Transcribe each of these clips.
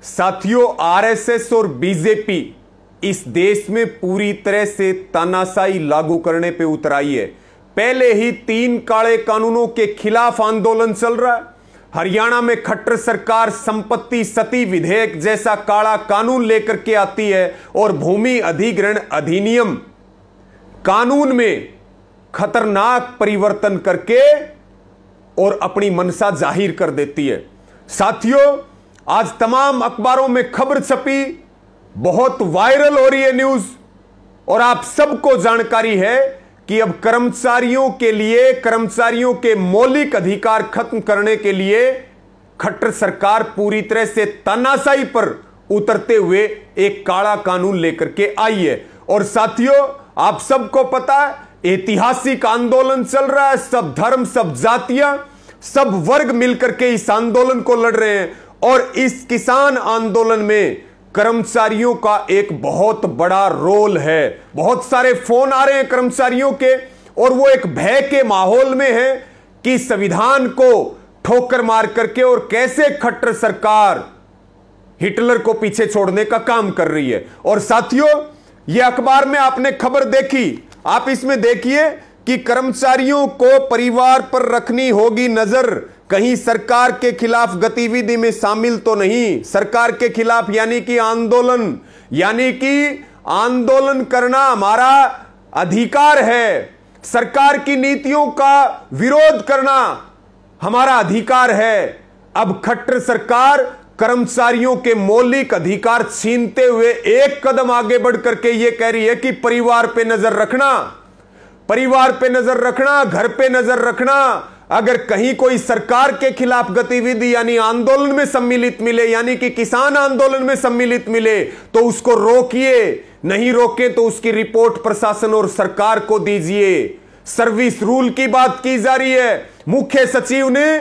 साथियों, आरएसएस और बीजेपी इस देश में पूरी तरह से तानाशाही लागू करने पे उतर आई है। पहले ही 3 काले कानूनों के खिलाफ आंदोलन चल रहा है। हरियाणा में खट्टर सरकार संपत्ति सती विधेयक जैसा काला कानून लेकर के आती है और भूमि अधिग्रहण अधिनियम कानून में खतरनाक परिवर्तन करके और अपनी मंशा जाहिर कर देती है। साथियों, आज तमाम अखबारों में खबर छपी, बहुत वायरल हो रही है न्यूज, और आप सबको जानकारी है कि अब कर्मचारियों के मौलिक अधिकार खत्म करने के लिए खट्टर सरकार पूरी तरह से तानाशाही पर उतरते हुए एक काला कानून लेकर के आई है। और साथियों, आप सबको पता है, ऐतिहासिक आंदोलन चल रहा है। सब धर्म, सब जातियां, सब वर्ग मिलकर के इस आंदोलन को लड़ रहे हैं। और इस किसान आंदोलन में कर्मचारियों का एक बहुत बड़ा रोल है। बहुत सारे फोन आ रहे हैं कर्मचारियों के, और वो एक भय के माहौल में है कि संविधान को ठोकर मार करके और कैसे खट्टर सरकार हिटलर को पीछे छोड़ने का काम कर रही है। और साथियों, ये अखबार में आपने खबर देखी, आप इसमें देखिए कि कर्मचारियों को परिवार पर रखनी होगी नजर, कहीं सरकार के खिलाफ गतिविधि में शामिल तो नहीं। सरकार के खिलाफ यानी कि आंदोलन करना हमारा अधिकार है। सरकार की नीतियों का विरोध करना हमारा अधिकार है। अब खट्टर सरकार कर्मचारियों के मौलिक अधिकार छीनते हुए एक कदम आगे बढ़ करके यह कह रही है कि परिवार पे नजर रखना, घर पे नजर रखना। अगर कहीं कोई सरकार के खिलाफ गतिविधि यानी आंदोलन में सम्मिलित मिले, यानी कि किसान आंदोलन में सम्मिलित मिले, तो उसको रोकिए। नहीं रोके तो उसकी रिपोर्ट प्रशासन और सरकार को दीजिए। सर्विस रूल की बात की जा रही है। मुख्य सचिव ने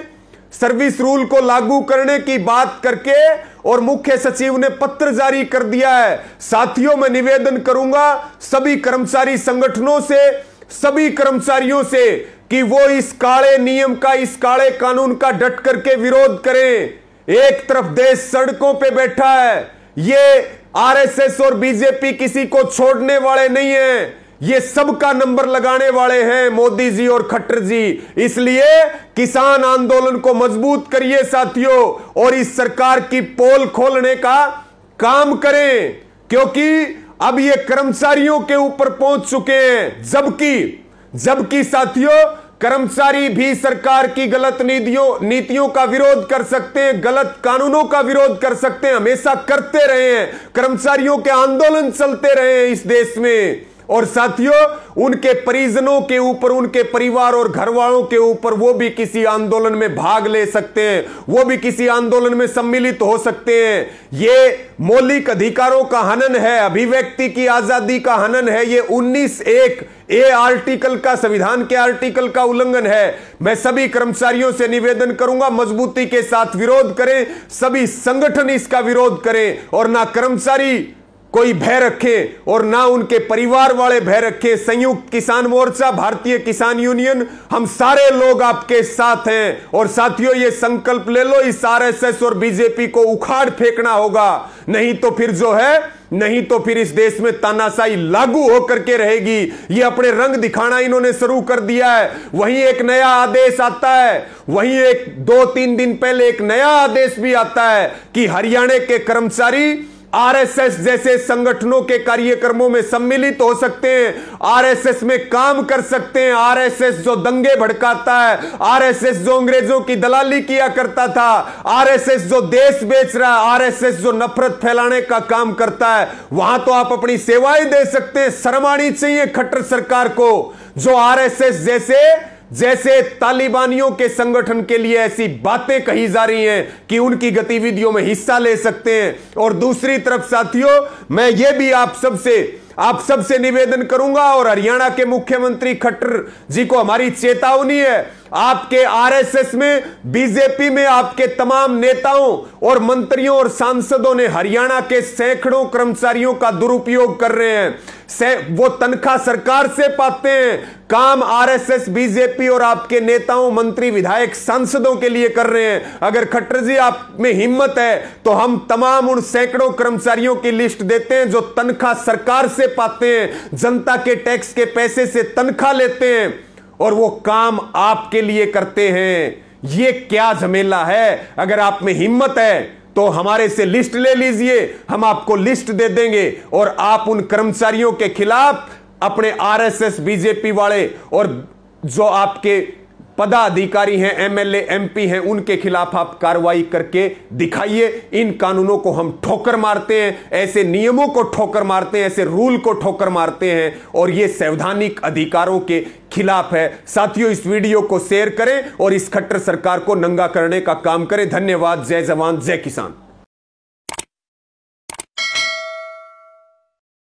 सर्विस रूल को लागू करने की बात करके और मुख्य सचिव ने पत्र जारी कर दिया है। साथियों, मैं निवेदन करूंगा सभी कर्मचारी संगठनों से, सभी कर्मचारियों से कि वो इस काले नियम का, इस काले कानून का डट करके विरोध करें। एक तरफ देश सड़कों पे बैठा है, ये आरएसएस और बीजेपी किसी को छोड़ने वाले नहीं है, ये सबका नंबर लगाने वाले हैं मोदी जी और खट्टर जी। इसलिए किसान आंदोलन को मजबूत करिए साथियों, और इस सरकार की पोल खोलने का काम करें, क्योंकि अब ये कर्मचारियों के ऊपर पहुंच चुके हैं। जबकि साथियों, कर्मचारी भी सरकार की गलत नीतियों का विरोध कर सकते हैं, गलत कानूनों का विरोध कर सकते हैं, हमेशा करते रहे हैं। कर्मचारियों के आंदोलन चलते रहे हैं इस देश में। और साथियों, उनके परिजनों के ऊपर, उनके परिवार और घर वालों के ऊपर वो भी किसी आंदोलन में भाग ले सकते हैं, वो भी किसी आंदोलन में सम्मिलित हो सकते हैं। ये मौलिक अधिकारों का हनन है, अभिव्यक्ति की आजादी का हनन है। ये 19(1) आर्टिकल का, संविधान के आर्टिकल का उल्लंघन है। मैं सभी कर्मचारियों से निवेदन करूंगा, मजबूती के साथ विरोध करें, सभी संगठन इसका विरोध करें, और ना कर्मचारी कोई भय रखे और ना उनके परिवार वाले भय रखे। संयुक्त किसान मोर्चा, भारतीय किसान यूनियन, हम सारे लोग आपके साथ हैं। और साथियों, ये संकल्प ले लो, इस आरएसएस और बीजेपी को उखाड़ फेंकना होगा, नहीं तो फिर इस देश में तानाशाही लागू होकर के रहेगी। ये अपने रंग दिखाना इन्होंने शुरू कर दिया है। वहीं एक नया आदेश आता है, वहीं 2-3 दिन पहले एक नया आदेश भी आता है कि हरियाणा के कर्मचारी आरएसएस जैसे संगठनों के कार्यक्रमों में सम्मिलित हो सकते हैं, आरएसएस में काम कर सकते हैं। आरएसएस जो दंगे भड़काता है, आरएसएस जो अंग्रेजों की दलाली किया करता था, आरएसएस जो देश बेच रहा है, आरएसएस जो नफरत फैलाने का काम करता है, वहां तो आप अपनी सेवाएं दे सकते हैं। शर्म आनी चाहिए खट्टर सरकार को, जो आरएसएस जैसे तालिबानियों के संगठन के लिए ऐसी बातें कही जा रही हैं कि उनकी गतिविधियों में हिस्सा ले सकते हैं। और दूसरी तरफ साथियों, मैं ये भी आप सबसे निवेदन करूंगा, और हरियाणा के मुख्यमंत्री खट्टर जी को हमारी चेतावनी है, आपके आरएसएस में, बीजेपी में आपके तमाम नेताओं और मंत्रियों और सांसदों ने हरियाणा के सैकड़ों कर्मचारियों का दुरुपयोग कर रहे हैं। वो तनख्वाह सरकार से पाते हैं, काम आरएसएस, बीजेपी और आपके नेताओं, मंत्री, विधायक, सांसदों के लिए कर रहे हैं। अगर खट्टर जी आप में हिम्मत है तो हम तमाम उन सैकड़ों कर्मचारियों की लिस्ट देते हैं जो तनख्वाह सरकार से पाते हैं, जनता के टैक्स के पैसे से तनख्वाह लेते हैं और वो काम आपके लिए करते हैं। ये क्या झमेला है? अगर आप में हिम्मत है तो हमारे से लिस्ट ले लीजिए, हम आपको लिस्ट दे देंगे और आप उन कर्मचारियों के खिलाफ अपने आरएसएस, बीजेपी वाले और जो आपके पदाधिकारी हैं, एमएलए, एमपी हैं, उनके खिलाफ आप कार्रवाई करके दिखाइए। इन कानूनों को हम ठोकर मारते हैं, ऐसे नियमों को ठोकर मारते हैं, ऐसे रूल को ठोकर मारते हैं और ये संवैधानिक अधिकारों के खिलाफ है। साथियों, इस वीडियो को शेयर करें और इस खट्टर सरकार को नंगा करने का काम करें। धन्यवाद। जय जवान, जय किसान।